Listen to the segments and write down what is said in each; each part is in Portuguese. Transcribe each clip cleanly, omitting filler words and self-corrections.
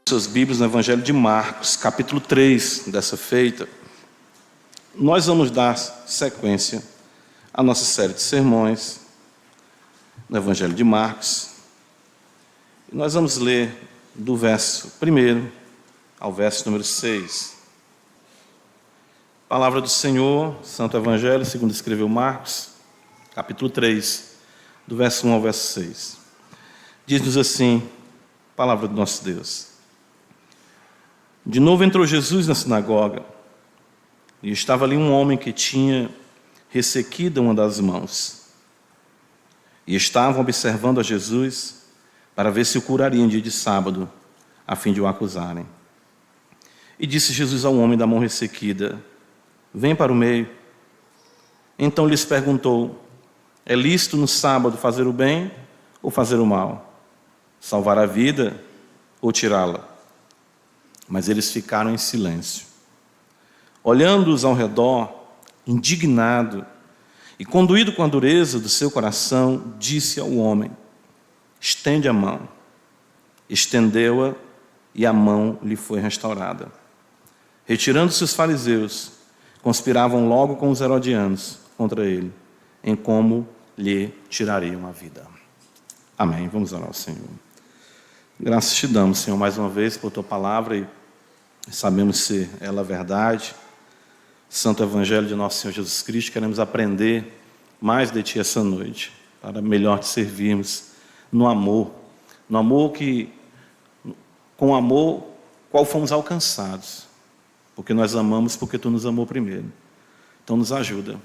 Suas Bíblias no Evangelho de Marcos, capítulo 3 dessa feita, nós vamos dar sequência à nossa série de sermões no Evangelho de Marcos. E nós vamos ler do verso 1 ao verso número 6. Palavra do Senhor, Santo Evangelho, segundo escreveu Marcos, capítulo 3, do verso 1 ao verso 6. Diz-nos assim, palavra do nosso Deus. De novo entrou Jesus na sinagoga, e estava ali um homem que tinha ressequida uma das mãos. E estavam observando a Jesus para ver se o curariam em dia de sábado, a fim de o acusarem. E disse Jesus ao homem da mão ressequida: vem para o meio. Então lhes perguntou: é lícito no sábado fazer o bem ou fazer o mal? Salvar a vida ou tirá-la? Mas eles ficaram em silêncio. Olhando-os ao redor, indignado e conduído com a dureza do seu coração, disse ao homem: estende a mão. Estendeu-a e a mão lhe foi restaurada. Retirando-se os fariseus, conspiravam logo com os herodianos contra ele, em como lhe tirariam a vida. Amém. Vamos orar ao Senhor. Graças te damos, Senhor, mais uma vez por tua palavra e sabemos ser ela a verdade. Santo Evangelho de nosso Senhor Jesus Cristo, queremos aprender mais de ti essa noite, para melhor te servirmos no amor que, com amor, qual fomos alcançados, porque nós amamos porque tu nos amou primeiro. Então nos ajuda,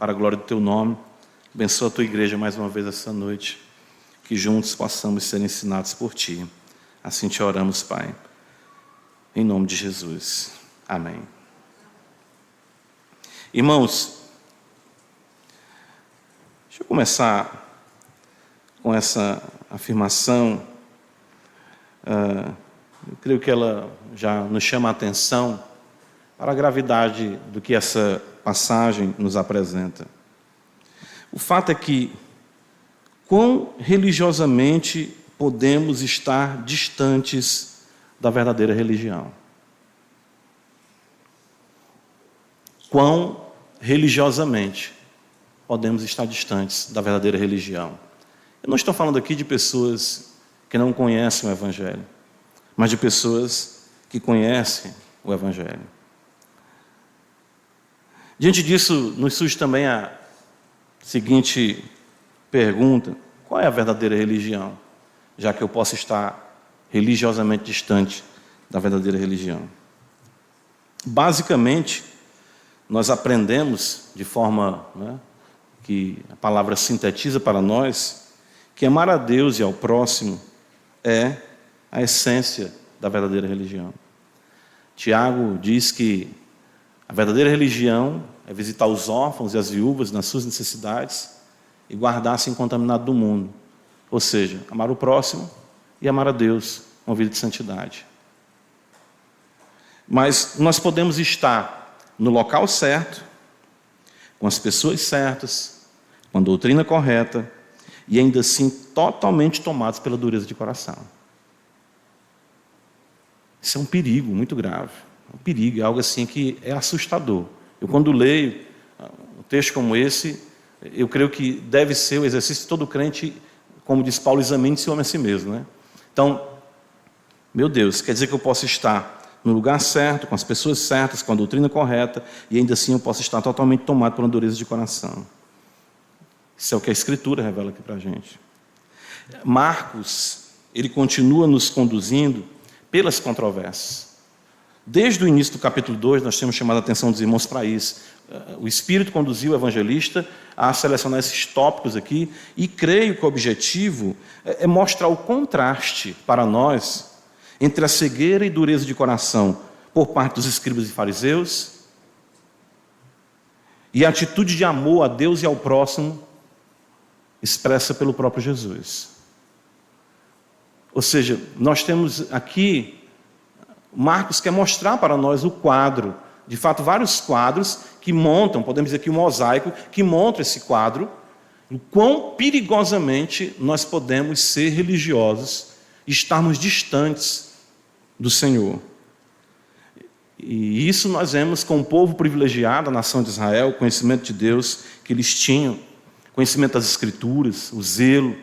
para a glória do teu nome, abençoa a tua igreja mais uma vez essa noite, que juntos possamos ser ensinados por ti. Assim te oramos, Pai, em nome de Jesus. Amém. Irmãos, deixa eu começar com essa afirmação. Eu creio que ela já nos chama a atenção para a gravidade do que essa passagem nos apresenta. O fato é que, quão religiosamente podemos estar distantes da verdadeira religião? Quão religiosamente podemos estar distantes da verdadeira religião? Eu não estou falando aqui de pessoas que não conhecem o Evangelho, mas de pessoas que conhecem o Evangelho. Diante disso, nos surge também a seguinte pergunta: qual é a verdadeira religião? Já que eu posso estar religiosamente distante da verdadeira religião. Basicamente, nós aprendemos, de forma que a palavra sintetiza para nós, que amar a Deus e ao próximo é a essência da verdadeira religião. Tiago diz que a verdadeira religião é visitar os órfãos e as viúvas nas suas necessidades e guardar-se incontaminado do mundo. Ou seja, amar o próximo e amar a Deus, uma vida de santidade. Mas nós podemos estar no local certo, com as pessoas certas, com a doutrina correta, e ainda assim totalmente tomados pela dureza de coração. Isso é um perigo muito grave. É um perigo, é algo assim que é assustador. Eu, quando leio um texto como esse, eu creio que deve ser o exercício de todo crente, como diz Paulo, examine-se o homem a si mesmo, né? Então, meu Deus, quer dizer que eu posso estar no lugar certo, com as pessoas certas, com a doutrina correta, e ainda assim eu posso estar totalmente tomado por uma dureza de coração. Isso é o que a Escritura revela aqui para a gente. Marcos, ele continua nos conduzindo pelas controvérsias. Desde o início do capítulo 2, nós temos chamado a atenção dos irmãos para isso. O Espírito conduziu o evangelista a selecionar esses tópicos aqui, e creio que o objetivo é mostrar o contraste para nós entre a cegueira e dureza de coração por parte dos escribas e fariseus e a atitude de amor a Deus e ao próximo expressa pelo próprio Jesus. Ou seja, nós temos aqui, Marcos quer mostrar para nós o quadro, de fato vários quadros que montam, podemos dizer aqui um mosaico, que monta esse quadro, o quão perigosamente nós podemos ser religiosos e estarmos distantes do Senhor. E isso nós vemos com o povo privilegiado, a nação de Israel, o conhecimento de Deus que eles tinham, conhecimento das Escrituras, o zelo.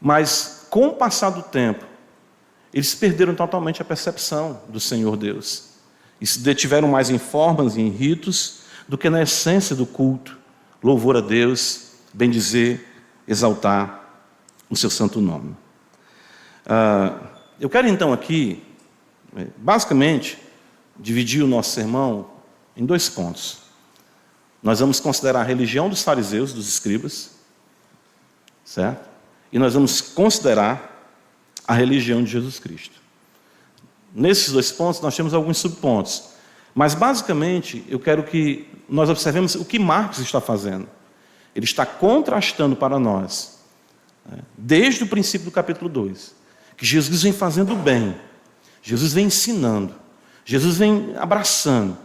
Mas, com o passar do tempo, eles perderam totalmente a percepção do Senhor Deus. E se detiveram mais em formas e em ritos do que na essência do culto, louvor a Deus, bendizer, exaltar o seu santo nome. Eu quero então aqui, basicamente, dividir o nosso sermão em 2 pontos. Nós vamos considerar a religião dos fariseus, dos escribas, certo? E nós vamos considerar a religião de Jesus Cristo. Nesses 2 pontos nós temos alguns subpontos, mas basicamente eu quero que nós observemos o que Marcos está fazendo. Ele está contrastando para nós, desde o princípio do capítulo 2, que Jesus vem fazendo bem, Jesus vem ensinando, Jesus vem abraçando,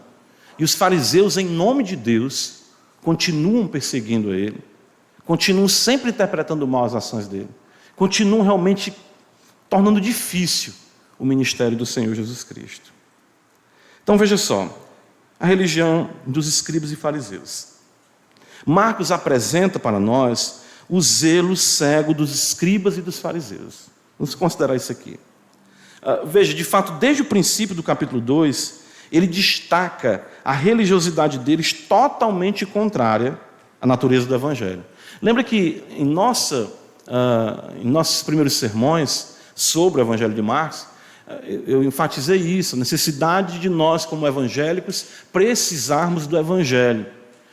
e os fariseus, em nome de Deus, continuam perseguindo ele, continuam sempre interpretando mal as ações dele, continuam realmente tornando difícil o ministério do Senhor Jesus Cristo. Então veja só, a religião dos escribas e fariseus. Marcos apresenta para nós o zelo cego dos escribas e dos fariseus. Vamos considerar isso aqui. Veja, de fato, desde o princípio do capítulo 2, ele destaca a religiosidade deles totalmente contrária à natureza do Evangelho. Lembra que em nossos primeiros sermões sobre o Evangelho de Marcos, eu enfatizei isso, a necessidade de nós, como evangélicos, precisarmos do Evangelho.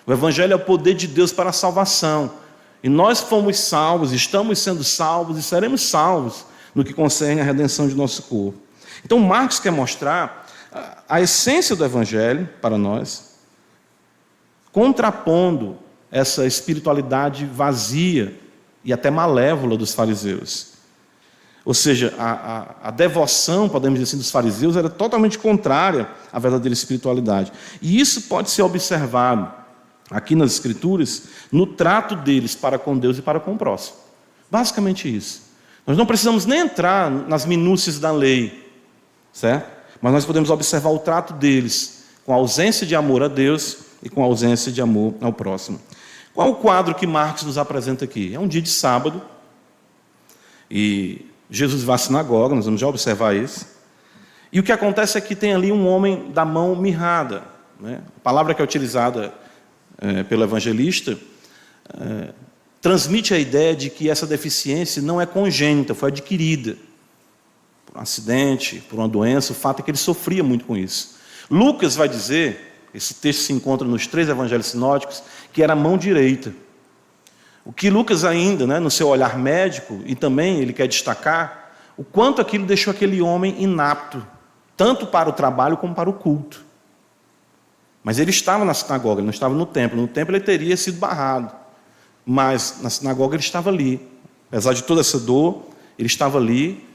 O Evangelho é o poder de Deus para a salvação. E nós fomos salvos, estamos sendo salvos e seremos salvos no que concerne à redenção de nosso corpo. Então, Marcos quer mostrar a essência do Evangelho para nós, contrapondo essa espiritualidade vazia e até malévola dos fariseus. Ou seja, a devoção, podemos dizer assim, dos fariseus era totalmente contrária à verdadeira espiritualidade. E isso pode ser observado aqui nas Escrituras, no trato deles para com Deus e para com o próximo. Basicamente isso. Nós não precisamos nem entrar nas minúcias da lei, certo? Mas nós podemos observar o trato deles com a ausência de amor a Deus e com a ausência de amor ao próximo. Qual o quadro que Marcos nos apresenta aqui? É um dia de sábado e Jesus vai à sinagoga, nós vamos já observar isso. E o que acontece é que tem ali um homem da mão mirrada, né? A palavra que é utilizada pelo evangelista transmite a ideia de que essa deficiência não é congênita, foi adquirida por um acidente, por uma doença. O fato é que ele sofria muito com isso. Lucas vai dizer, esse texto se encontra nos 3 evangelhos sinóticos, que era a mão direita. O que Lucas ainda, no seu olhar médico, e também ele quer destacar, o quanto aquilo deixou aquele homem inapto, tanto para o trabalho como para o culto. Mas ele estava na sinagoga, ele não estava no templo. No templo ele teria sido barrado. Mas na sinagoga ele estava ali. Apesar de toda essa dor, ele estava ali,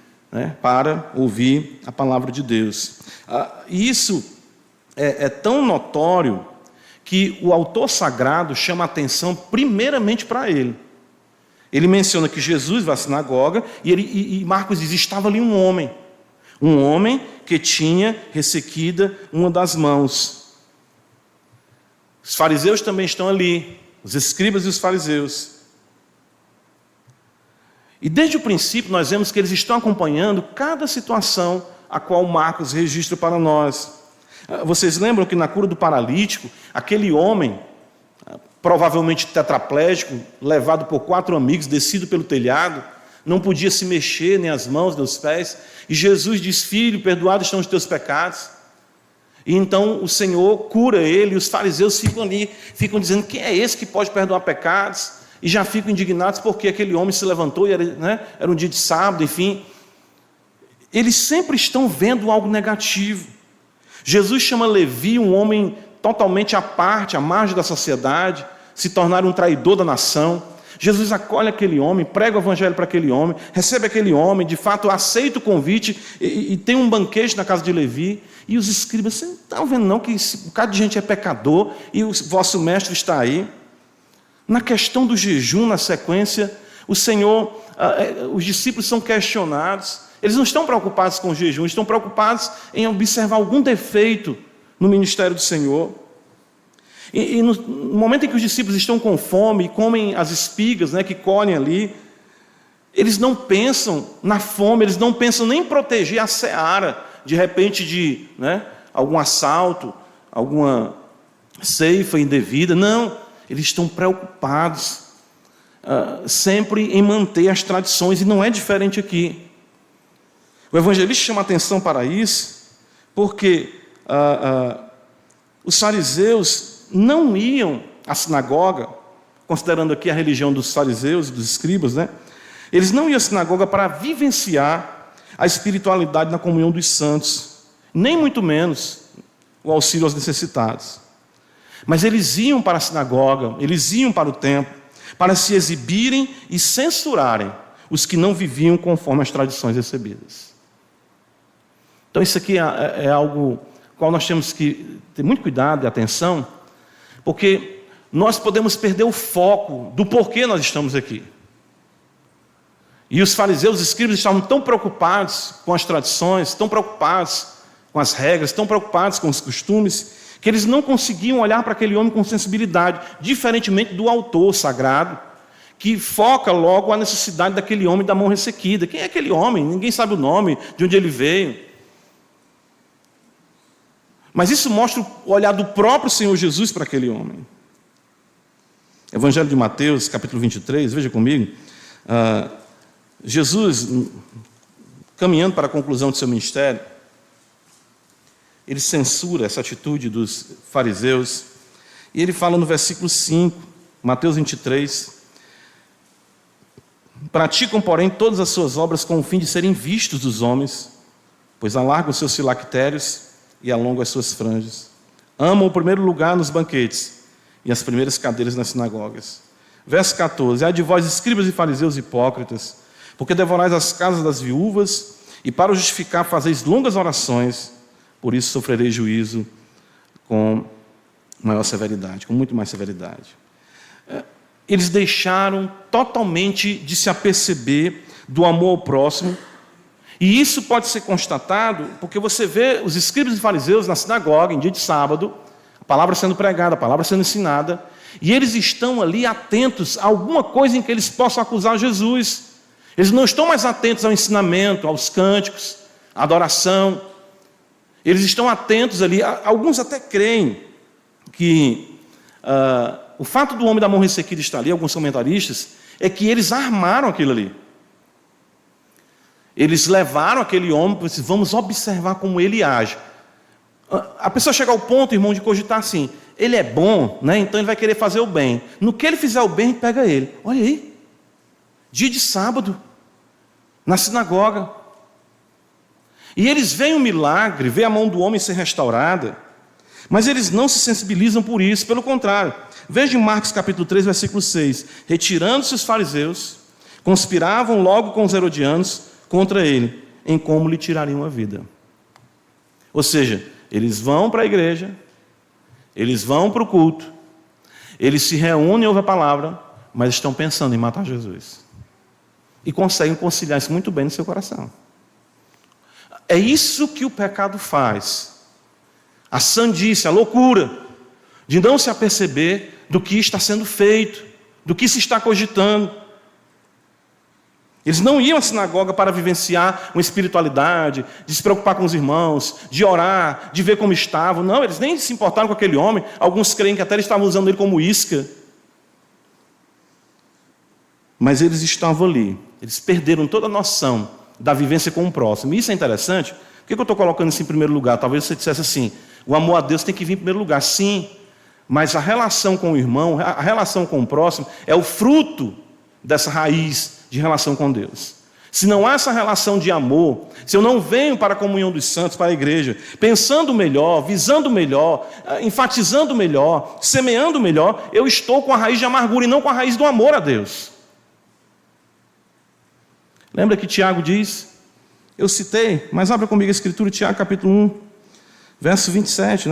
para ouvir a palavra de Deus. E isso é tão notório que o autor sagrado chama a atenção primeiramente para ele. Ele menciona que Jesus vai à sinagoga e Marcos diz, estava ali um homem que tinha ressequida uma das mãos. Os fariseus também estão ali, os escribas e os fariseus. E desde o princípio nós vemos que eles estão acompanhando cada situação a qual Marcos registra para nós. Vocês lembram que na cura do paralítico, aquele homem, provavelmente tetraplégico, levado por 4 amigos, descido pelo telhado, não podia se mexer, nem as mãos, nem os pés, e Jesus diz, filho, perdoados estão os teus pecados. E então o Senhor cura ele, e os fariseus ficam ali, ficam dizendo, quem é esse que pode perdoar pecados? E já ficam indignados porque aquele homem se levantou, e era um dia de sábado, enfim. Eles sempre estão vendo algo negativo. Jesus chama Levi, um homem totalmente à parte, à margem da sociedade, se tornar um traidor da nação. Jesus acolhe aquele homem, prega o evangelho para aquele homem, recebe aquele homem, de fato aceita o convite e tem um banquete na casa de Levi. E os escribas, vocês não estão vendo não que um bocado de gente é pecador e o vosso mestre está aí? Na questão do jejum, na sequência, O Senhor, os discípulos são questionados, eles não estão preocupados com o jejum, estão preocupados em observar algum defeito no ministério do Senhor. E no momento em que os discípulos estão com fome e comem as espigas, né, que colhem ali, eles não pensam na fome, eles não pensam nem em proteger a seara, de repente de algum assalto, alguma ceifa indevida. Não, eles estão preocupados sempre em manter as tradições, e não é diferente aqui. O evangelista chama atenção para isso, porque os fariseus não iam à sinagoga, considerando aqui a religião dos fariseus e dos escribas, eles não iam à sinagoga para vivenciar a espiritualidade na comunhão dos santos, nem muito menos o auxílio aos necessitados. Mas eles iam para a sinagoga, eles iam para o templo, para se exibirem e censurarem os que não viviam conforme as tradições recebidas. Então isso aqui é algo qual nós temos que ter muito cuidado e atenção, porque nós podemos perder o foco do porquê nós estamos aqui. E os fariseus, os escribas, estavam tão preocupados com as tradições, tão preocupados com as regras, tão preocupados com os costumes, que eles não conseguiam olhar para aquele homem com sensibilidade, diferentemente do autor sagrado, que foca logo a necessidade daquele homem da mão ressequida. Quem é aquele homem? Ninguém sabe o nome, de onde ele veio. Mas isso mostra o olhar do próprio Senhor Jesus para aquele homem. Evangelho de Mateus, capítulo 23, veja comigo. Jesus, caminhando para a conclusão do seu ministério, ele censura essa atitude dos fariseus, e ele fala no versículo 5, Mateus 23, praticam, porém, todas as suas obras com o fim de serem vistos dos homens, pois alargam os seus filactérios e alongam as suas franjas. Amam o primeiro lugar nos banquetes e as primeiras cadeiras nas sinagogas. Verso 14, ai de vós, escribas e fariseus hipócritas, porque devorais as casas das viúvas, e para o justificar fazeis longas orações, por isso sofrereis juízo com maior severidade, com muito mais severidade. Eles deixaram totalmente de se aperceber do amor ao próximo, e isso pode ser constatado porque você vê os escribas e fariseus na sinagoga, em dia de sábado, a palavra sendo pregada, a palavra sendo ensinada, e eles estão ali atentos a alguma coisa em que eles possam acusar Jesus. Eles não estão mais atentos ao ensinamento, aos cânticos, à adoração. Eles estão atentos ali, alguns até creem que o fato do homem da mão ressequida estar ali, alguns comentaristas, é que eles armaram aquilo ali. Eles levaram aquele homem para dizer, vamos observar como ele age. A pessoa chega ao ponto, irmão, de cogitar assim, ele é bom, então ele vai querer fazer o bem. No que ele fizer o bem, pega ele. Olha aí, dia de sábado, na sinagoga. E eles veem o milagre, veem a mão do homem ser restaurada, mas eles não se sensibilizam por isso, pelo contrário. Veja em Marcos capítulo 3, versículo 6. Retirando-se os fariseus, conspiravam logo com os herodianos contra ele, em como lhe tirariam a vida. Ou seja, eles vão para a igreja, eles vão para o culto, eles se reúnem e ouvem a palavra, mas estão pensando em matar Jesus. E conseguem conciliar isso muito bem no seu coração. É isso que o pecado faz. A sandice, a loucura, de não se aperceber do que está sendo feito, do que se está cogitando. Eles não iam à sinagoga para vivenciar uma espiritualidade, de se preocupar com os irmãos, de orar, de ver como estavam. Não, eles nem se importaram com aquele homem. Alguns creem que até eles estavam usando ele como isca. Mas eles estavam ali. Eles perderam toda a noção da vivência com o próximo. E isso é interessante. Por que eu estou colocando isso em primeiro lugar? Talvez você dissesse assim, o amor a Deus tem que vir em primeiro lugar. Sim, mas a relação com o irmão, a relação com o próximo, é o fruto dessa raiz de relação com Deus. Se não há essa relação de amor, se eu não venho para a comunhão dos santos, para a igreja, pensando melhor, visando melhor, enfatizando melhor, semeando melhor, eu estou com a raiz de amargura e não com a raiz do amor a Deus. Lembra que Tiago diz, eu citei, mas abra comigo a escritura, Tiago capítulo 1, verso 27,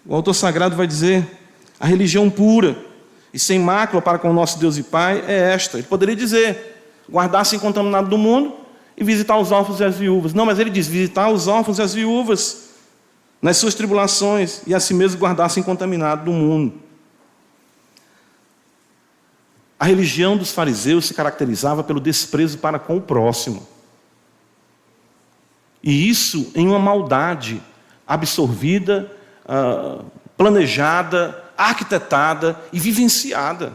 O autor sagrado vai dizer, a religião pura e sem mácula para com o nosso Deus e Pai é esta. Ele poderia dizer, guardar-se incontaminado do mundo e visitar os órfãos e as viúvas. Não, mas ele diz, visitar os órfãos e as viúvas nas suas tribulações e a si mesmo guardar-se incontaminado do mundo. A religião dos fariseus se caracterizava pelo desprezo para com o próximo. E isso em uma maldade absorvida, planejada, arquitetada e vivenciada.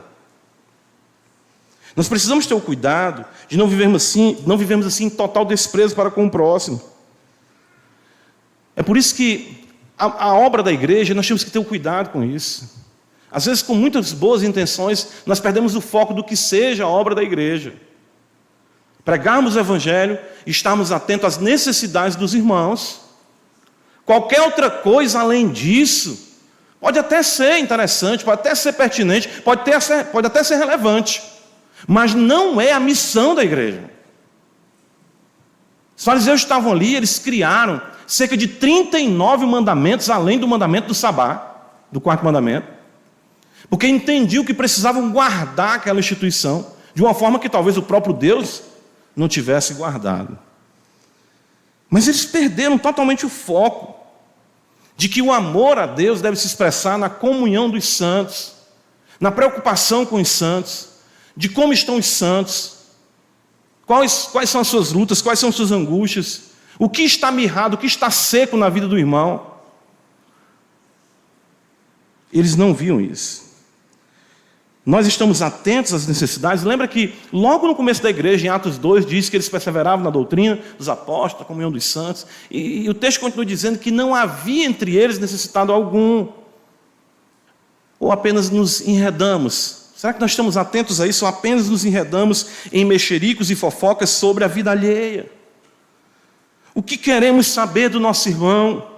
Nós precisamos ter o cuidado de não vivermos assim em total desprezo para com o próximo. É por isso que a obra da igreja, nós temos que ter o cuidado com isso. Às vezes, com muitas boas intenções, nós perdemos o foco do que seja a obra da igreja. Pregarmos o evangelho e estarmos atentos às necessidades dos irmãos. Qualquer outra coisa além disso pode até ser interessante, pode até ser pertinente, pode até ser relevante, mas não é a missão da igreja. Os fariseus estavam ali, eles criaram cerca de 39 mandamentos, além do mandamento do sabá, do quarto mandamento, porque entendiam que precisavam guardar aquela instituição de uma forma que talvez o próprio Deus não tivesse guardado. Mas eles perderam totalmente o foco de que o amor a Deus deve se expressar na comunhão dos santos, na preocupação com os santos, de como estão os santos, quais são as suas lutas, quais são as suas angústias, o que está mirrado, o que está seco na vida do irmão. Eles não viam isso. Nós estamos atentos às necessidades. Lembra que logo no começo da igreja, em Atos 2, diz que eles perseveravam na doutrina dos apóstolos, a comunhão dos santos. E o texto continua dizendo que não havia entre eles necessitado algum. Ou apenas nos enredamos. Será que nós estamos atentos a isso? Ou apenas nos enredamos em mexericos e fofocas sobre a vida alheia? O que queremos saber do nosso irmão?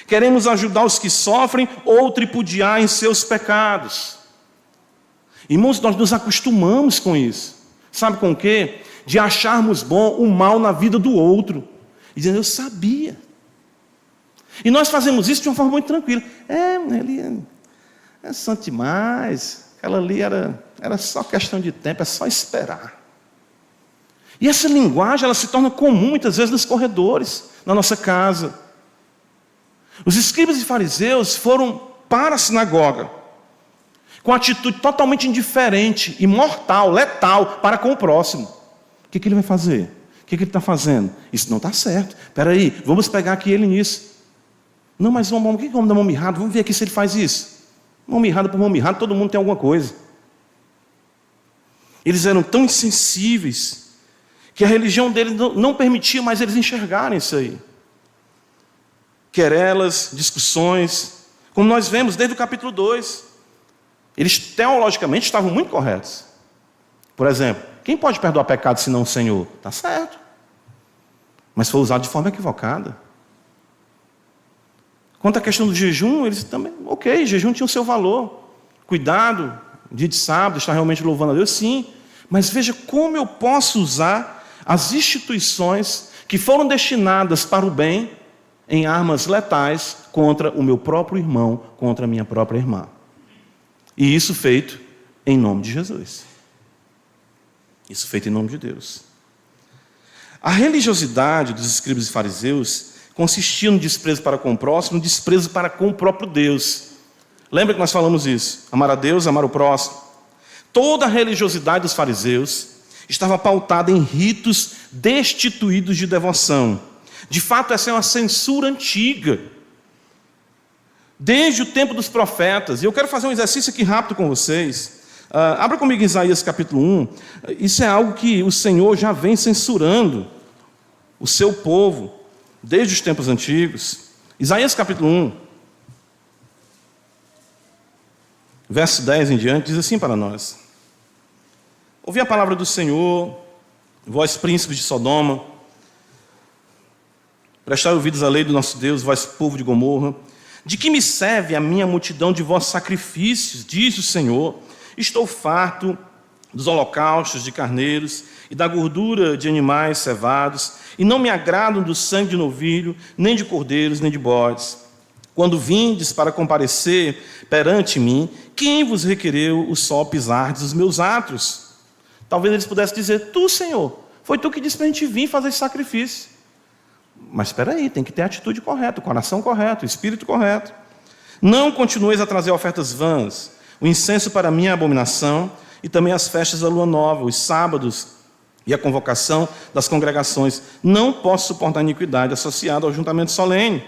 Queremos ajudar os que sofrem ou tripudiar em seus pecados? Irmãos, nós nos acostumamos com isso. Sabe com o quê? De acharmos bom o mal na vida do outro. E dizendo, eu sabia. E nós fazemos isso de uma forma muito tranquila. Ele é santo demais. Aquela ali era só questão de tempo, é só esperar. E essa linguagem, ela se torna comum muitas vezes nos corredores, na nossa casa. Os escribas e fariseus foram para a sinagoga com atitude totalmente indiferente, imortal, letal para com o próximo. O que ele vai fazer? O que ele está fazendo? Isso não está certo. Espera aí, vamos pegar aqui ele nisso. Não, mas o que é o homem da mão mirrada? Vamos ver aqui se ele faz isso. Mão mirrada por mão mirrada, todo mundo tem alguma coisa. Eles eram tão insensíveis que a religião deles não permitia mais eles enxergarem isso aí. Querelas, discussões, como nós vemos desde o capítulo 2. Eles teologicamente estavam muito corretos. Por exemplo, quem pode perdoar pecado senão o Senhor? Está certo. Mas foi usado de forma equivocada. Quanto à questão do jejum, eles também, ok, jejum tinha o seu valor. Cuidado, dia de sábado, estar realmente louvando a Deus, sim. Mas veja como eu posso usar as instituições que foram destinadas para o bem em armas letais contra o meu próprio irmão, contra a minha própria irmã. E isso feito em nome de Jesus. Isso feito em nome de Deus. A religiosidade dos escribas e fariseus consistia no desprezo para com o próximo, no desprezo para com o próprio Deus. Lembra que nós falamos isso? Amar a Deus, amar o próximo. Toda a religiosidade dos fariseus estava pautada em ritos destituídos de devoção. De fato, essa é uma censura antiga, desde o tempo dos profetas. E eu quero fazer um exercício aqui rápido com vocês. Abra comigo em Isaías capítulo 1. Isso é algo que o Senhor já vem censurando o seu povo desde os tempos antigos. Isaías capítulo 1, verso 10 em diante, diz assim para nós: ouvi a palavra do Senhor, vós príncipes de Sodoma, prestai ouvidos à lei do nosso Deus, vós povo de Gomorra. De que me serve a minha multidão de vossos sacrifícios, diz o Senhor? Estou farto dos holocaustos de carneiros e da gordura de animais cevados, e não me agradam do sangue de novilho, nem de cordeiros, nem de bodes. Quando vindes para comparecer perante mim, quem vos requereu o sol pisardes os meus átrios? Talvez eles pudessem dizer: tu, Senhor, foi tu que disse para a gente vir fazer esse sacrifício. Mas espera aí, tem que ter a atitude correta, o coração correto, o espírito correto. Não continueis a trazer ofertas vãs. O incenso para mim é abominação, e também as festas da lua nova, os sábados e a convocação das congregações. Não posso suportar a iniquidade associada ao juntamento solene.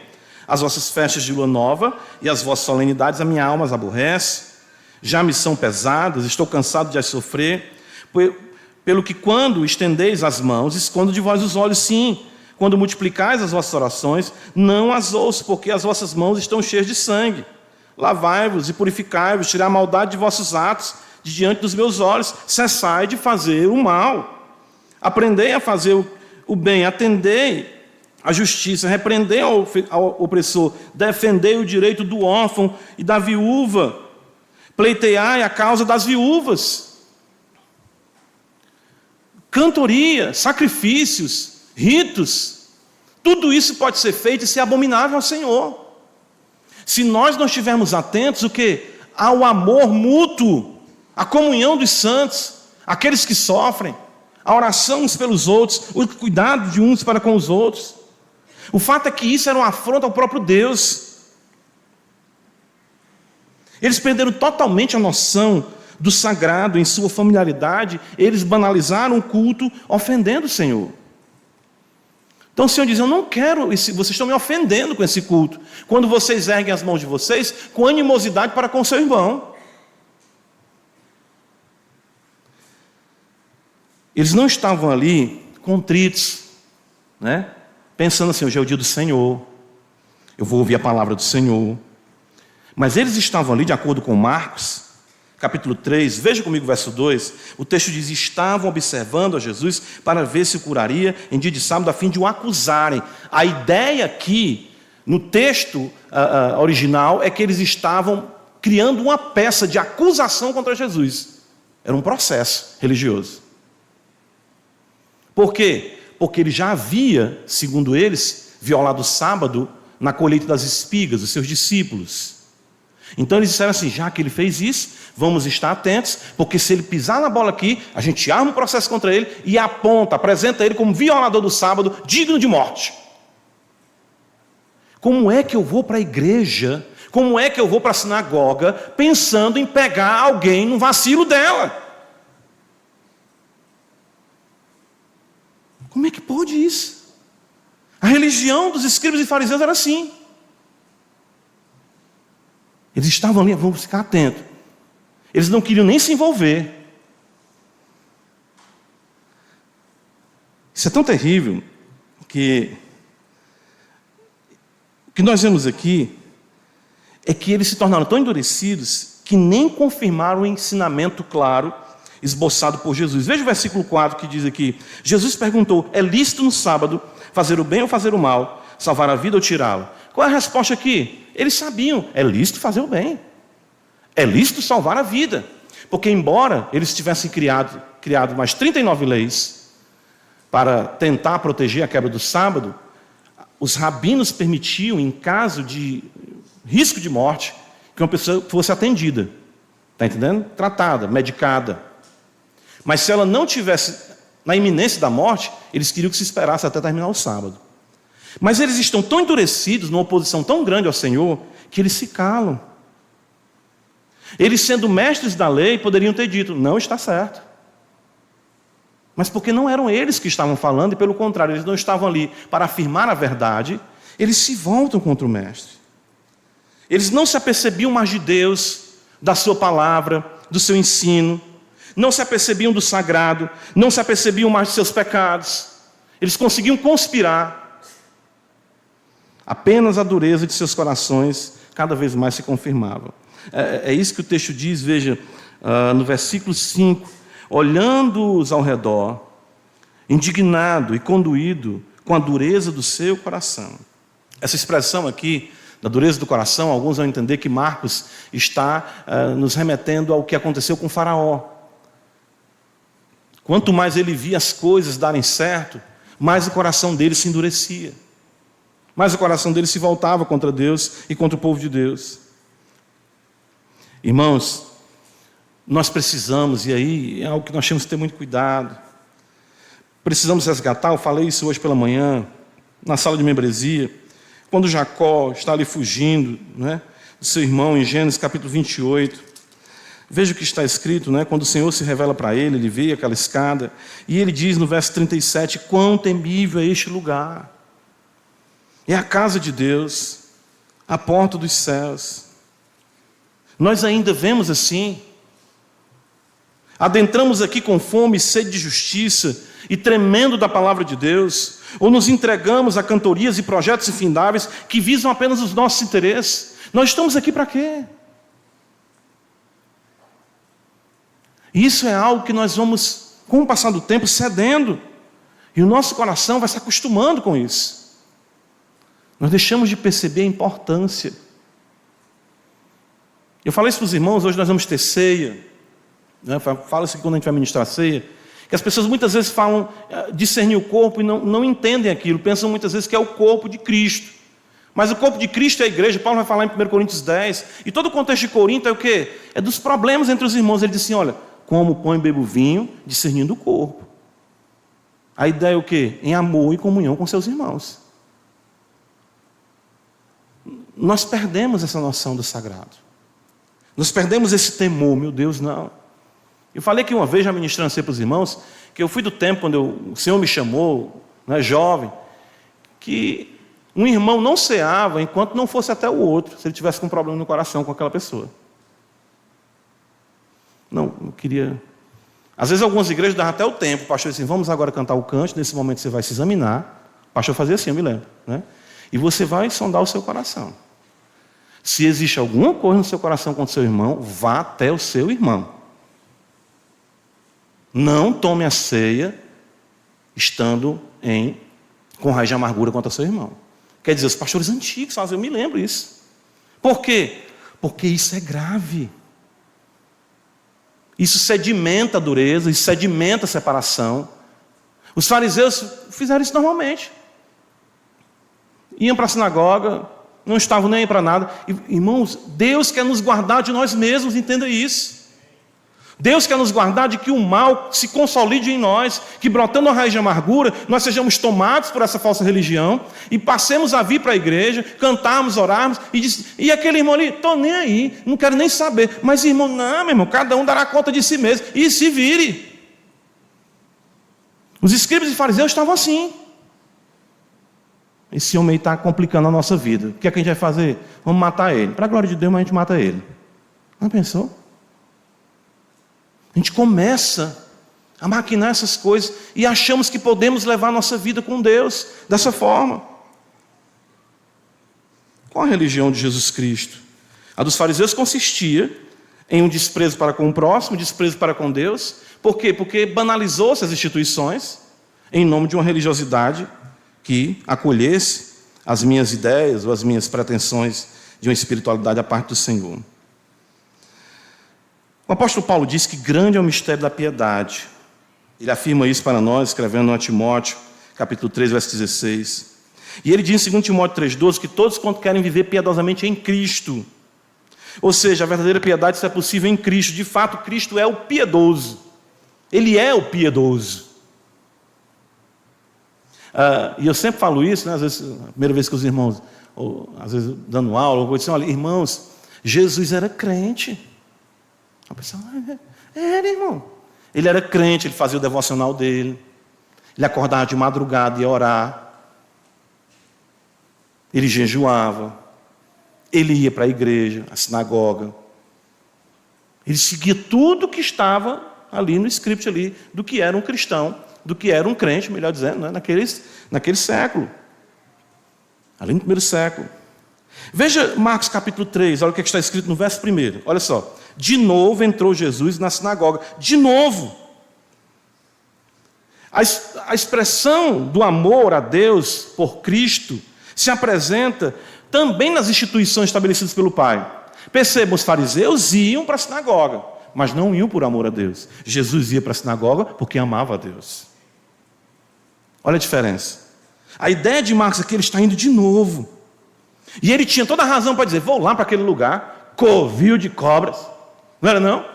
As vossas festas de lua nova e as vossas solenidades, a minha alma as aborrece. Já me são pesadas, estou cansado de as sofrer. Pelo que quando estendeis as mãos, escondo de vós os olhos, sim. Quando multiplicais as vossas orações, não as ouço, porque as vossas mãos estão cheias de sangue. Lavai-vos e purificai-vos, tirai a maldade de vossos atos de diante dos meus olhos. Cessai de fazer o mal. Aprendei a fazer o bem, atendei a justiça, repreendei ao opressor, defendei o direito do órfão e da viúva. Pleiteai a causa das viúvas. Cantoria, sacrifícios, ritos, tudo isso pode ser feito e ser abominável ao Senhor. Se nós não estivermos atentos, o quê? Ao amor mútuo, à comunhão dos santos, aqueles que sofrem, a oração uns pelos outros, o cuidado de uns para com os outros. O fato é que isso era uma afronta ao próprio Deus. Eles perderam totalmente a noção do sagrado em sua familiaridade, eles banalizaram o culto, ofendendo o Senhor. Então o Senhor diz: eu não quero, vocês estão me ofendendo com esse culto, quando vocês erguem as mãos de vocês com animosidade para com o seu irmão. Eles não estavam ali contritos, né? Pensando assim: hoje é o dia do Senhor, eu vou ouvir a palavra do Senhor. Mas eles estavam ali, de acordo com Marcos, capítulo 3, veja comigo o verso 2, o texto diz: estavam observando a Jesus para ver se o curaria em dia de sábado, a fim de o acusarem. A ideia aqui, no texto original, é que eles estavam criando uma peça de acusação contra Jesus. Era um processo religioso. Por quê? Porque ele já havia, segundo eles, violado o sábado na colheita das espigas, os seus discípulos. Então eles disseram assim: já que ele fez isso, vamos estar atentos, porque se ele pisar na bola aqui, a gente arma um processo contra ele e apresenta ele como violador do sábado, digno de morte. Como é que eu vou para a igreja, como é que eu vou para a sinagoga, pensando em pegar alguém no vacilo dela? Como é que pode isso? A religião dos escribas e fariseus era assim. Eles estavam ali: vamos ficar atentos. Eles não queriam nem se envolver. Isso é tão terrível que o que nós vemos aqui é que eles se tornaram tão endurecidos que nem confirmaram o ensinamento claro esboçado por Jesus. Veja o versículo 4 que diz aqui: Jesus perguntou: é lícito no sábado fazer o bem ou fazer o mal, salvar a vida ou tirá-la? Qual é a resposta aqui? Eles sabiam: é lícito fazer o bem, é lícito salvar a vida. Porque embora eles tivessem criado mais 39 leis para tentar proteger a quebra do sábado, os rabinos permitiam, em caso de risco de morte, que uma pessoa fosse atendida. Está entendendo? Tratada, medicada. Mas se ela não tivesse na iminência da morte, eles queriam que se esperasse até terminar o sábado. Mas eles estão tão endurecidos, numa oposição tão grande ao Senhor, que eles se calam. Eles, sendo mestres da lei, poderiam ter dito: não está certo. Mas porque não eram eles que estavam falando, e pelo contrário, eles não estavam ali para afirmar a verdade, eles se voltam contra o mestre. Eles não se apercebiam mais de Deus, da sua palavra, do seu ensino, não se apercebiam do sagrado, não se apercebiam mais de seus pecados. Eles conseguiam conspirar. Apenas a dureza de seus corações cada vez mais se confirmava. É isso que o texto diz, veja, no versículo 5: olhando-os ao redor, indignado e conduído com a dureza do seu coração. Essa expressão aqui, da dureza do coração, alguns vão entender que Marcos está nos remetendo ao que aconteceu com Faraó. Quanto mais ele via as coisas darem certo, mais o coração dele se endurecia. Mas o coração dele se voltava contra Deus e contra o povo de Deus. Irmãos, nós precisamos, e aí é algo que nós temos que ter muito cuidado, precisamos resgatar, eu falei isso hoje pela manhã, na sala de membresia, quando Jacó está ali fugindo, né, do seu irmão, em Gênesis capítulo 28, veja o que está escrito, né, quando o Senhor se revela para ele, ele vê aquela escada, e ele diz no verso 37, quão temível é este lugar, é a casa de Deus, a porta dos céus. Nós ainda vemos assim, adentramos aqui com fome e sede de justiça e tremendo da palavra de Deus, ou nos entregamos a cantorias e projetos infindáveis que visam apenas os nossos interesses. Nós estamos aqui para quê? Isso é algo que nós vamos, com o passar do tempo, cedendo, e o nosso coração vai se acostumando com isso. Nós deixamos de perceber a importância. Eu falei isso para os irmãos, hoje nós vamos ter ceia, né? Falo isso aqui quando a gente vai ministrar a ceia, que as pessoas muitas vezes falam discernir o corpo e não entendem aquilo, pensam muitas vezes que é o corpo de Cristo. Mas o corpo de Cristo é a igreja. Paulo vai falar em 1 Coríntios 10, e todo o contexto de Corinto é o quê? É dos problemas entre os irmãos. Ele diz assim, olha, como pão e bebo vinho, discernindo o corpo. A ideia é o quê? Em amor e comunhão com seus irmãos. Nós perdemos essa noção do sagrado. Nós perdemos esse temor, meu Deus, não. Eu falei que uma vez, já ministrando para os irmãos, que eu fui do tempo quando o Senhor me chamou, né, jovem, que um irmão não ceava enquanto não fosse até o outro, se ele tivesse com um problema no coração com aquela pessoa. Não, eu queria... Às vezes algumas igrejas davam até o tempo, o pastor disse assim, vamos agora cantar o cântico, nesse momento você vai se examinar. O pastor fazia assim, eu me lembro, né? E você vai sondar o seu coração. Se existe alguma coisa no seu coração contra o seu irmão, vá até o seu irmão. Não tome a ceia estando com raiz de amargura contra o seu irmão. Quer dizer, os pastores antigos fazem, eu me lembro isso. Por quê? Porque isso é grave. Isso sedimenta a dureza, isso sedimenta a separação. Os fariseus fizeram isso normalmente. Iam para a sinagoga, não estavam nem aí para nada. Irmãos, Deus quer nos guardar de nós mesmos, entenda isso. Deus quer nos guardar de que o mal se consolide em nós, que brotando a raiz de amargura, nós sejamos tomados por essa falsa religião e passemos a vir para a igreja, cantarmos, orarmos e aquele irmão ali, estou nem aí, não quero nem saber. Mas irmão, não, meu irmão, cada um dará conta de si mesmo e se vire. Os escribas e fariseus estavam assim. Esse homem está complicando a nossa vida. O que é que a gente vai fazer? Vamos matar ele. Para a glória de Deus, mas a gente mata ele. Não pensou? A gente começa a maquinar essas coisas e achamos que podemos levar a nossa vida com Deus dessa forma. Qual a religião de Jesus Cristo? A dos fariseus consistia em um desprezo para com o próximo, desprezo para com Deus. Por quê? Porque banalizou-se as instituições em nome de uma religiosidade que acolhesse as minhas ideias ou as minhas pretensões de uma espiritualidade à parte do Senhor. O apóstolo Paulo diz que grande é o mistério da piedade. Ele afirma isso para nós, escrevendo a Timóteo, capítulo 3, verso 16. E ele diz em 2 Timóteo 3,12 que todos quanto querem viver piedosamente em Cristo. Ou seja, a verdadeira piedade só é possível em Cristo. De fato, Cristo é o piedoso. Ele é o piedoso. E eu sempre falo isso, né? Às vezes, a primeira vez que os irmãos, ou, às vezes dando aula, ou coisa assim, olha, irmãos, Jesus era crente. A pessoa, era, irmão. Ele era crente, ele fazia o devocional dele. Ele acordava de madrugada e ia orar. Ele jejuava. Ele ia para a igreja, a sinagoga. Ele seguia tudo que estava ali no script ali, do que era um cristão, do que era um crente, melhor dizendo, né? naquele século. Ali no primeiro século. Veja Marcos capítulo 3, olha o que está escrito no verso 1. Olha só. De novo entrou Jesus na sinagoga. De novo. A expressão do amor a Deus por Cristo se apresenta também nas instituições estabelecidas pelo Pai. Percebam, os fariseus iam para a sinagoga, mas não iam por amor a Deus. Jesus ia para a sinagoga porque amava a Deus. Olha a diferença. A ideia de Marcos é que ele está indo de novo. E ele tinha toda a razão para dizer, vou lá para aquele lugar, covil de cobras. Não era não?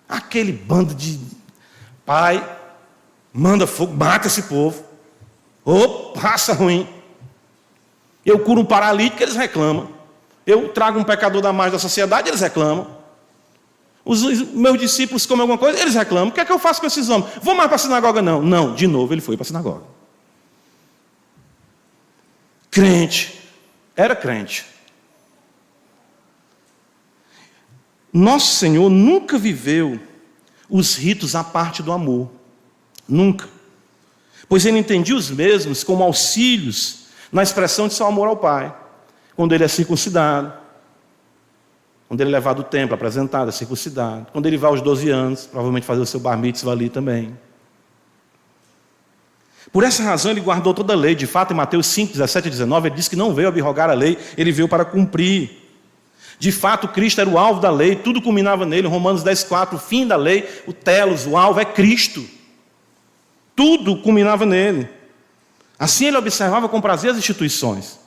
Aquele bando de pai, manda fogo, mata esse povo. Ô, raça ruim. Eu curo um paralítico, eles reclamam. Eu trago um pecador da margem da sociedade, eles reclamam. Os meus discípulos comem alguma coisa, eles reclamam. O que é que eu faço com esses homens? Vou mais para a sinagoga? Não. Não, de novo ele foi para a sinagoga. Crente. Era crente. Nosso Senhor nunca viveu os ritos à parte do amor. Nunca. Pois ele entendia os mesmos como auxílios na expressão de seu amor ao Pai. Quando ele é circuncidado, quando ele é levado ao templo, apresentado, é circuncidado. Quando ele vai aos 12 anos, provavelmente fazer o seu bar mitzvah ali também. Por essa razão ele guardou toda a lei. De fato, em Mateus 5, 17 e 19, ele diz que não veio abrogar a lei, ele veio para cumprir. De fato, Cristo era o alvo da lei, tudo culminava nele. Romanos 10, 4, o fim da lei, o telos, o alvo é Cristo. Tudo culminava nele. Assim ele observava com prazer as instituições.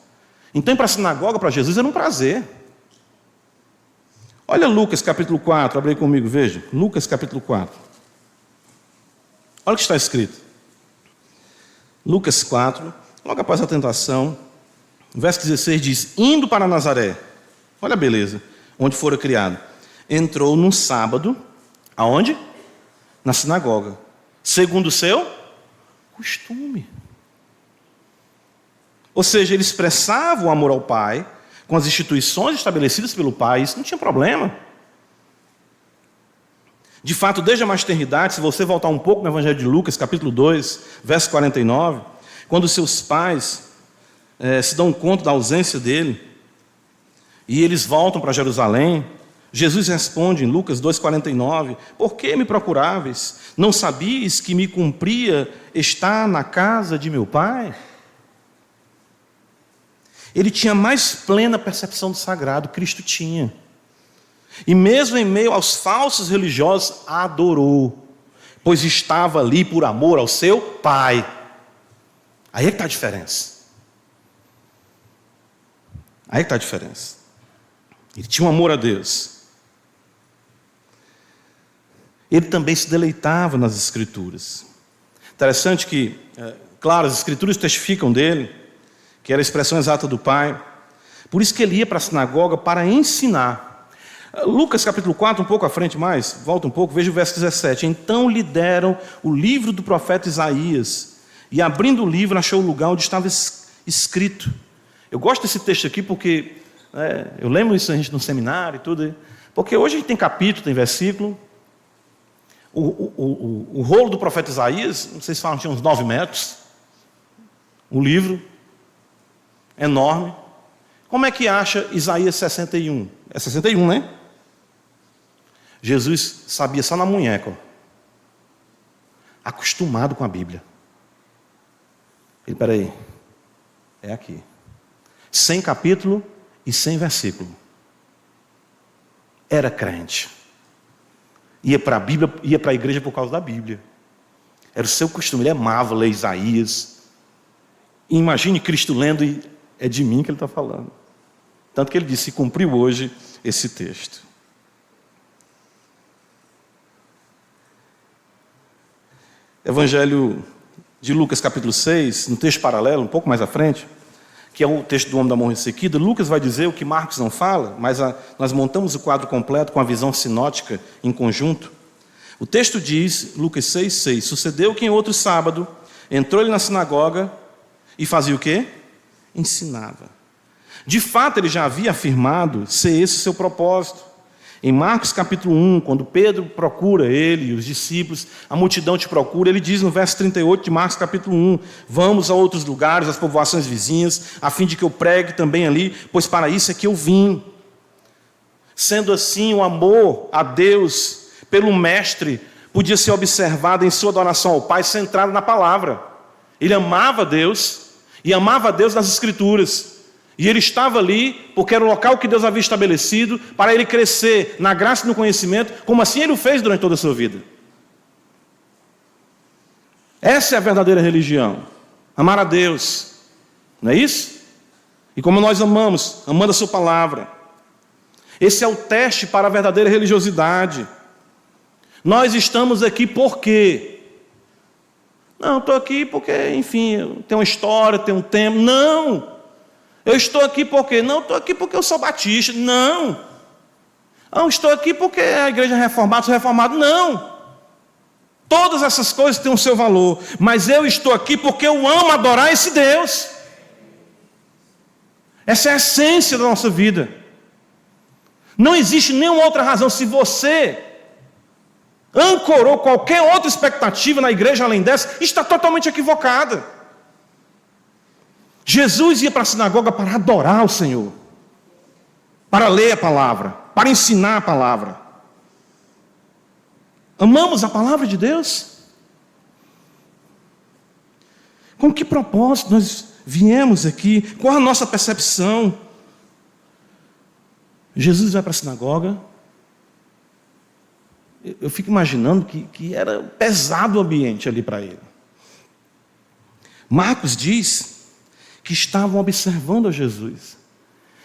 Então, ir para a sinagoga para Jesus era um prazer. Olha Lucas capítulo 4, abre aí comigo, veja. Lucas capítulo 4. Olha o que está escrito. Lucas 4, logo após a tentação, verso 16 diz, indo para Nazaré, olha a beleza, onde fora criado, entrou num sábado, aonde? Na sinagoga, segundo o seu costume. Ou seja, ele expressava o amor ao Pai, com as instituições estabelecidas pelo Pai, isso não tinha problema. De fato, desde a maternidade, se você voltar um pouco no Evangelho de Lucas, capítulo 2, verso 49, quando seus pais se dão conta da ausência dele, e eles voltam para Jerusalém, Jesus responde em Lucas 2,49, por que me procuráveis? Não sabias que me cumpria estar na casa de meu Pai? Ele tinha mais plena percepção do sagrado, Cristo tinha. E mesmo em meio aos falsos religiosos, adorou, pois estava ali por amor ao seu Pai. Aí é que está a diferença. Aí é que está a diferença. Ele tinha um amor a Deus. Ele também se deleitava nas Escrituras. Interessante que, claro, as Escrituras testificam dele, que era a expressão exata do Pai. Por isso que ele ia para a sinagoga para ensinar. Lucas capítulo 4, um pouco à frente mais, volta um pouco, veja o verso 17. Então lhe deram o livro do profeta Isaías, e abrindo o livro achou o lugar onde estava escrito. Eu gosto desse texto aqui porque eu lembro isso a gente no seminário e tudo, porque hoje a gente tem capítulo, tem versículo. O rolo do profeta Isaías, não sei se falam, tinha uns 9 metros. Um livro enorme. Como é que acha Isaías 61? É 61, né? Jesus sabia só na munheca, acostumado com a Bíblia. Ele, peraí, é aqui. 100 capítulo e 100 versículo. Era crente. Ia para a Bíblia, ia para a igreja por causa da Bíblia. Era o seu costume, ele amava ler Isaías. E imagine Cristo lendo e é de mim que ele está falando. Tanto que ele disse, cumpriu hoje esse texto. Evangelho de Lucas capítulo 6, no texto paralelo, um pouco mais à frente, que é o texto do homem da mão ressequida, Lucas vai dizer o que Marcos não fala, mas nós montamos o quadro completo com a visão sinótica em conjunto. O texto diz, Lucas 6,6, sucedeu que em outro sábado, entrou ele na sinagoga e fazia o quê? Ensinava. De fato, ele já havia afirmado ser esse o seu propósito. Em Marcos capítulo 1, quando Pedro procura ele e os discípulos, a multidão te procura, ele diz no verso 38 de Marcos capítulo 1, vamos a outros lugares, às povoações vizinhas, a fim de que eu pregue também ali, pois para isso é que eu vim. Sendo assim, o amor a Deus pelo Mestre podia ser observado em sua adoração ao Pai, centrado na palavra. Ele amava Deus e amava Deus nas Escrituras. E ele estava ali porque era o local que Deus havia estabelecido para ele crescer na graça e no conhecimento, como assim ele o fez durante toda a sua vida. Essa é a verdadeira religião. Amar a Deus, não é isso? E como nós amamos, amando a sua palavra. Esse é o teste para a verdadeira religiosidade. Nós estamos aqui por quê? Não, estou aqui porque, enfim, tem uma história, tem um tempo. Não! Eu estou aqui por quê? Não, estou aqui porque eu sou batista. Não! Não, estou aqui porque a igreja é reformada, sou reformado. Não! Todas essas coisas têm o seu valor. Mas eu estou aqui porque eu amo adorar esse Deus. Essa é a essência da nossa vida. Não existe nenhuma outra razão. Se você ancorou qualquer outra expectativa na igreja além dessa, está totalmente equivocada. Jesus ia para a sinagoga para adorar o Senhor, para ler a palavra, para ensinar a palavra. Amamos a palavra de Deus? Com que propósito nós viemos aqui? Qual a nossa percepção? Jesus vai para a sinagoga. Eu fico imaginando que era pesado o ambiente ali para ele. Marcos diz que estavam observando a Jesus.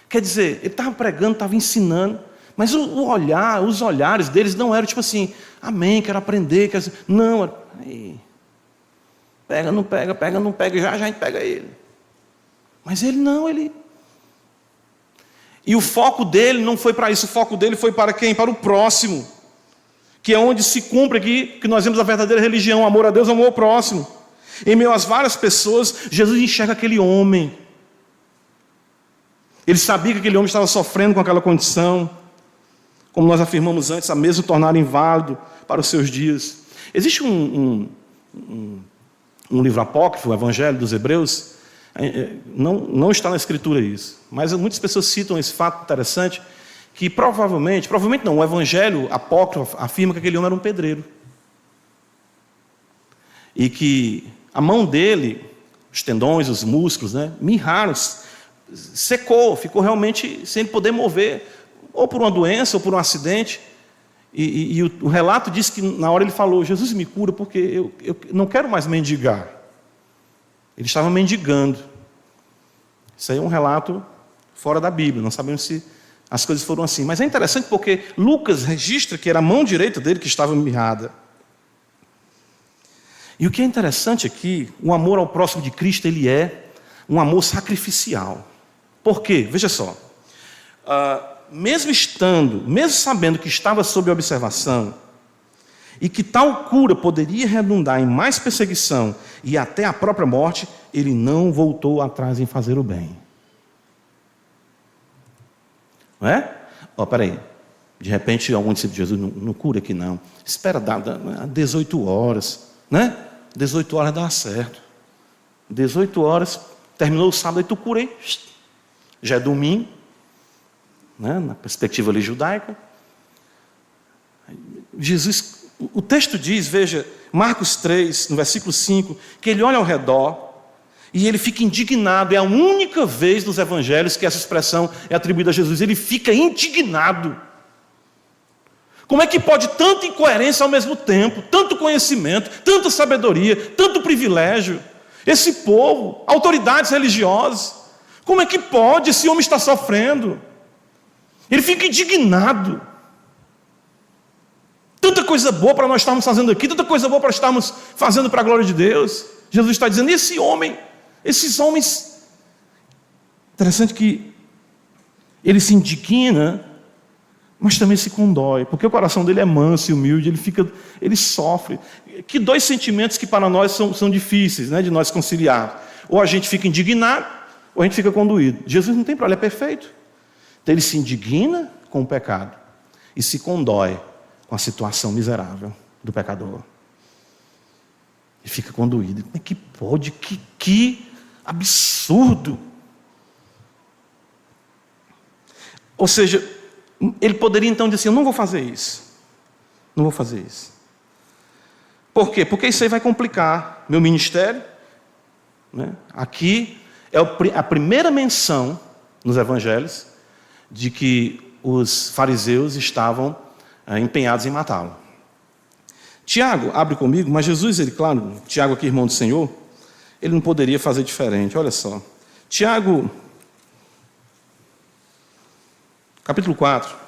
Quer dizer, ele estava pregando, estava ensinando, mas os olhares deles não eram tipo assim, amém, quero aprender, quero... Não, aí, pega, não pega, pega, não pega, já a gente pega ele. Mas ele não, ele... E o foco dele não foi para isso, o foco dele foi para quem? Para o próximo. Que é onde se cumpre aqui, que nós vemos a verdadeira religião, amor a Deus, amor ao próximo. Em meio às várias pessoas, Jesus enxerga aquele homem. Ele sabia que aquele homem estava sofrendo com aquela condição. Como nós afirmamos antes, a mesmo tornar inválido para os seus dias. Existe um livro apócrifo, o Evangelho dos Hebreus. Não está na Escritura isso. Mas muitas pessoas citam esse fato interessante, que provavelmente não, o Evangelho apócrifo afirma que aquele homem era um pedreiro. E que a mão dele, os tendões, os músculos, mirraram, secou, ficou realmente sem poder mover, ou por uma doença, ou por um acidente. E o relato diz que na hora ele falou, Jesus me cura porque eu não quero mais mendigar. Ele estava mendigando. Isso aí é um relato fora da Bíblia, não sabemos se as coisas foram assim. Mas é interessante porque Lucas registra que era a mão direita dele que estava mirrada. E o que é interessante aqui, o amor ao próximo de Cristo, ele é um amor sacrificial. Por quê? Veja só. Mesmo sabendo que estava sob observação, e que tal cura poderia redundar em mais perseguição e até a própria morte, ele não voltou atrás em fazer o bem. Não é? Peraí. De repente, algum discípulo de Jesus não cura aqui não. Espera dar 18 horas. Né? 18 horas dá certo. 18 horas, terminou o sábado e tu cura aí. Já é domingo. Né? Na perspectiva ali judaica. Jesus... O texto diz, veja, Marcos 3, no versículo 5, que ele olha ao redor e ele fica indignado. É a única vez nos evangelhos que essa expressão é atribuída a Jesus. Ele fica indignado. Como é que pode tanta incoerência ao mesmo tempo, tanto conhecimento, tanta sabedoria, tanto privilégio? Esse povo, autoridades religiosas, como é que pode? Esse homem está sofrendo. Ele fica indignado. Tanta coisa boa para nós estarmos fazendo aqui, tanta coisa boa para estarmos fazendo para a glória de Deus. Jesus está dizendo, esse homem, esses homens... Interessante que ele se indigna, mas também se condói, porque o coração dele é manso e humilde, ele sofre. Que dois sentimentos que para nós são difíceis, de nós conciliar. Ou a gente fica indignado, ou a gente fica condoído. Jesus não tem problema, ele é perfeito. Então ele se indigna com o pecado e se condói com a situação miserável do pecador. E fica conduído. Como é que pode? Que absurdo! Ou seja, ele poderia então dizer assim, eu não vou fazer isso. Não vou fazer isso. Por quê? Porque isso aí vai complicar meu ministério. Aqui é a primeira menção nos evangelhos de que os fariseus estavam empenhados em matá-lo. Tiago, abre comigo, mas Jesus, ele, claro, Tiago aqui, irmão do Senhor, ele não poderia fazer diferente. Olha só. Tiago, capítulo 4.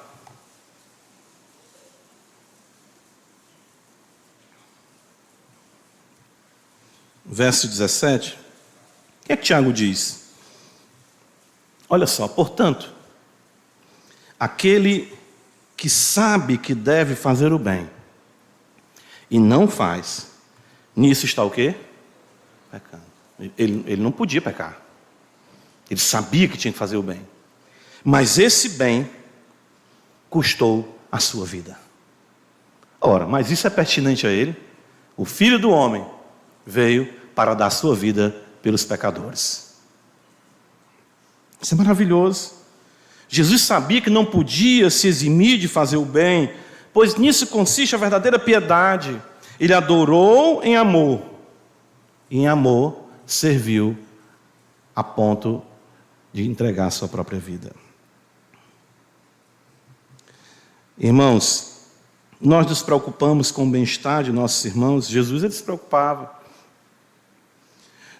Verso 17. O que é que Tiago diz? Olha só, portanto, aquele que sabe que deve fazer o bem e não faz, nisso está o quê? Pecando. Ele não podia pecar. Ele sabia que tinha que fazer o bem. Mas esse bem custou a sua vida. Ora, mas isso é pertinente a ele? O Filho do Homem veio para dar a sua vida pelos pecadores. Isso é maravilhoso. Jesus sabia que não podia se eximir de fazer o bem, pois nisso consiste a verdadeira piedade. Ele adorou em amor, e em amor serviu a ponto de entregar a sua própria vida. Irmãos, nós nos preocupamos com o bem-estar de nossos irmãos. Jesus, ele se preocupava.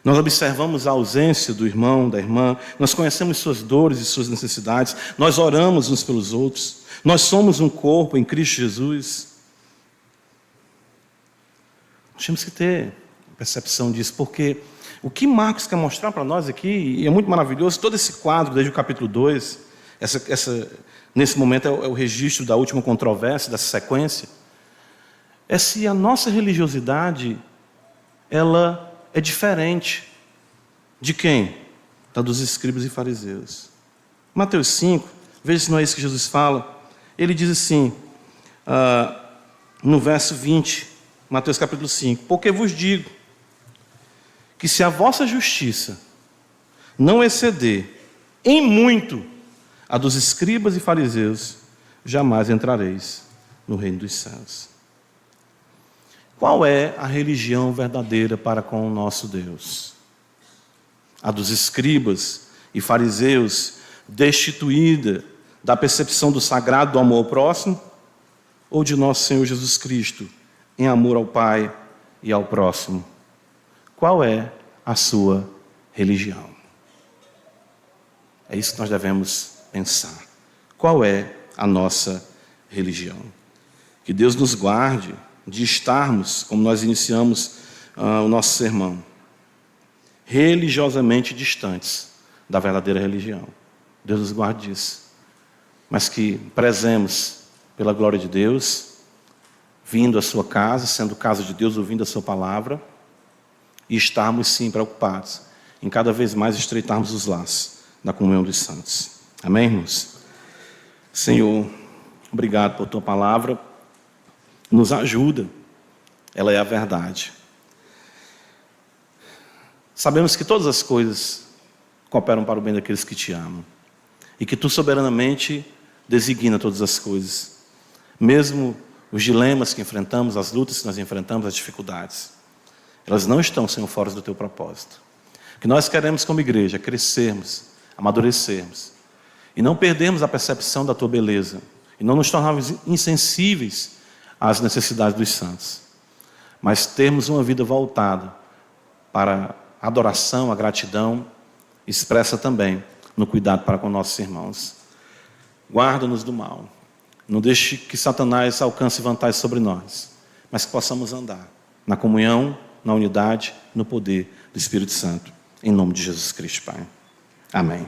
Nós observamos a ausência do irmão, da irmã, nós conhecemos suas dores e suas necessidades, nós oramos uns pelos outros, nós somos um corpo em Cristo Jesus. Nós temos que ter percepção disso, porque o que Marcos quer mostrar para nós aqui, e é muito maravilhoso, todo esse quadro, desde o capítulo 2, nesse momento é o registro da última controvérsia, dessa sequência, é se a nossa religiosidade, ela é diferente de quem? Da dos escribas e fariseus. Mateus 5, veja se não é isso que Jesus fala. Ele diz assim, no verso 20, Mateus capítulo 5, porque vos digo que se a vossa justiça não exceder em muito a dos escribas e fariseus, jamais entrareis no reino dos céus. Qual é a religião verdadeira para com o nosso Deus? A dos escribas e fariseus, destituída da percepção do sagrado, do amor ao próximo, ou de nosso Senhor Jesus Cristo, em amor ao Pai e ao próximo? Qual é a sua religião? É isso que nós devemos pensar. Qual é a nossa religião? Que Deus nos guarde de estarmos, como nós iniciamos o nosso sermão, religiosamente distantes da verdadeira religião. Deus nos guarde disso. Mas que prezemos pela glória de Deus, vindo à sua casa, sendo casa de Deus, ouvindo a sua palavra, e estarmos sim preocupados em cada vez mais estreitarmos os laços da comunhão dos santos. Amém, irmãos? Senhor, obrigado por tua palavra. Nos ajuda, ela é a verdade. Sabemos que todas as coisas cooperam para o bem daqueles que te amam, e que tu soberanamente designa todas as coisas, mesmo os dilemas que enfrentamos, as lutas que nós enfrentamos, as dificuldades, elas não estão, Senhor, fora do teu propósito. O que nós queremos como igreja é crescermos, amadurecermos, e não perdermos a percepção da tua beleza, e não nos tornarmos insensíveis às necessidades dos santos, mas termos uma vida voltada para a adoração, a gratidão, expressa também no cuidado para com nossos irmãos. Guarda-nos do mal, não deixe que Satanás alcance vantagem sobre nós, mas que possamos andar na comunhão, na unidade, no poder do Espírito Santo, em nome de Jesus Cristo, Pai. Amém.